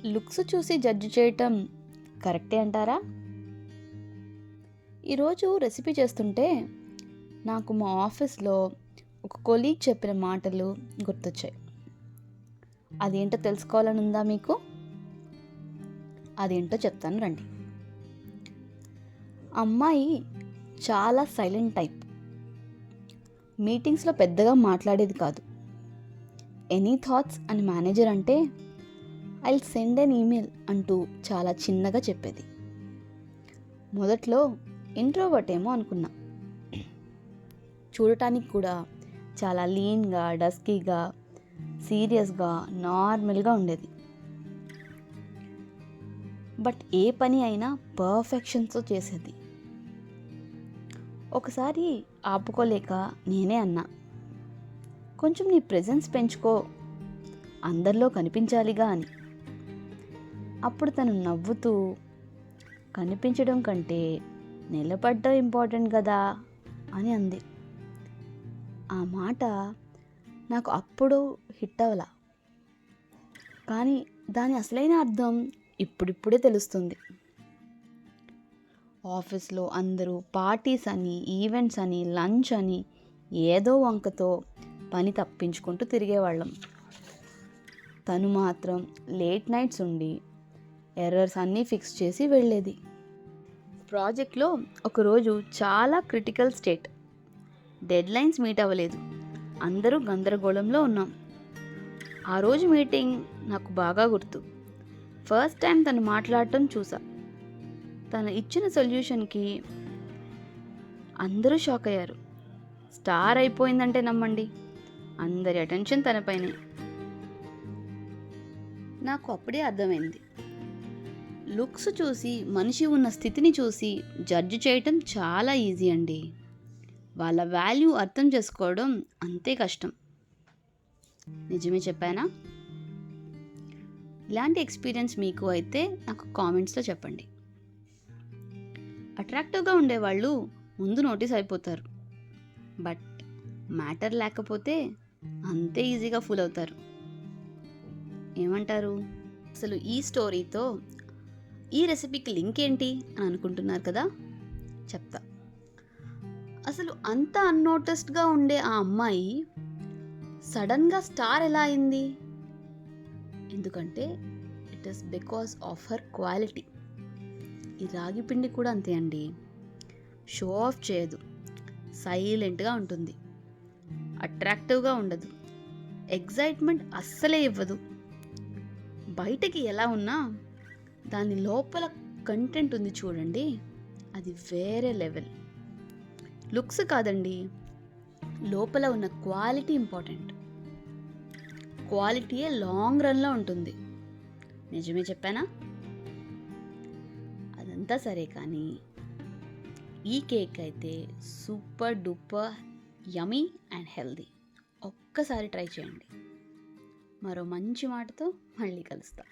Looks చూసి judge చేయటం కరెక్టే అంటారా? ఈరోజు రెసిపీ చేస్తుంటే నాకు మా ఆఫీస్లో ఒక కొలీగ్ చెప్పిన మాటలు గుర్తొచ్చాయి. అదేంటో తెలుసుకోవాలని ఉందా మీకు? అదేంటో చెప్తాను రండి. అమ్మాయి చాలా సైలెంట్ టైప్. మీటింగ్స్లో పెద్దగా మాట్లాడేది కాదు. ఎనీ థాట్స్ అని మేనేజర్ అంటే ఐల్ సెండ్ ఎన్ ఈమెయిల్ అంటూ చాలా చిన్నగా చెప్పేది. మొదట్లో ఇంట్రోవర్ట్ ఏమో అనుకున్నా. చూడటానికి కూడా చాలా లీన్గా, డస్కీగా, సీరియస్గా, నార్మల్గా ఉండేది. బట్ ఏ పని అయినా పర్ఫెక్షన్తో చేసేది. ఒకసారి ఆపుకోలేక నేనే అన్నా, కొంచెం నీ ప్రెజెన్స్ పెంచుకో, అందరిలో కనిపించాలిగా అని. అప్పుడు తను నవ్వుతూ, కనిపించడం కంటే నిలబడ్డం ఇంపార్టెంట్ కదా అని అంది. ఆ మాట నాకు అప్పుడు హిట్ అవ్వలా, కానీ దాని అసలైన అర్థం ఇప్పుడిప్పుడే తెలుస్తుంది. ఆఫీస్లో అందరూ పార్టీస్ అని, ఈవెంట్స్ అని, లంచ్ అని ఏదో వంకతో పని తప్పించుకుంటూ తిరిగేవాళ్ళం. తను మాత్రం లేట్ నైట్స్ ఉండి ఎర్రర్స్ అన్నీ ఫిక్స్ చేసి వెళ్ళేది. ప్రాజెక్ట్లో ఒకరోజు చాలా critical state. Dead lines meet అవ్వలేదు. అందరూ గందరగోళంలో ఉన్నాం. ఆ రోజు మీటింగ్ నాకు బాగా గుర్తు. ఫస్ట్ టైం తను మాట్లాడటం చూసా. తను ఇచ్చిన సొల్యూషన్కి అందరూ షాక్ అయ్యారు. స్టార్ అయిపోయిందంటే నమ్మండి, అందరి అటెన్షన్ తనపైనే. నాకు అప్పుడే అర్థమైంది, లుక్స్ చూసి, మనిషి ఉన్న స్థితిని చూసి జడ్జి చేయటం చాలా ఈజీ అండి. వాళ్ళ వాల్యూ అర్థం చేసుకోవడం అంతే కష్టం. నిజమే చెప్పానా? ఇలాంటి ఎక్స్పీరియన్స్ మీకు అయితే నాకు కామెంట్స్లో చెప్పండి. అట్రాక్టివ్గా ఉండేవాళ్ళు ముందు నోటీస్ అయిపోతారు, బట్ మ్యాటర్ లేకపోతే అంతే ఈజీగా ఫూల్ అవుతారు. ఏమంటారు? అసలు ఈ స్టోరీతో ఈ రెసిపీకి లింక్ ఏంటి అని అనుకుంటున్నారు కదా? చెప్తా. అసలు అంత అన్నోటిస్డ్గా ఉండే ఆ అమ్మాయి సడన్గా స్టార్ ఎలా అయింది? ఎందుకంటే it is because of her quality. ఈ రాగి పిండి కూడా అంతే అండి. షో ఆఫ్ చేయదు, సైలెంట్గా ఉంటుంది, అట్రాక్టివ్గా ఉండదు, ఎగ్జైట్మెంట్ అస్సలే ఇవ్వదు. బయటకి ఎలా ఉన్నా దాని లోపల కంటెంట్ ఉంది చూడండి, అది వేరే లెవెల్. లుక్స్ కాదండి, లోపల ఉన్న క్వాలిటీ ఇంపార్టెంట్. క్వాలిటీయే లాంగ్ రన్లో ఉంటుంది. నిజమే చెప్పానా? అదంతా సరే, కానీ ఈ కేక్ అయితే super duper yummy and healthy. ఒక్కసారి ట్రై చేయండి. మరో మంచి మాటతో మళ్ళీ కలుస్తా.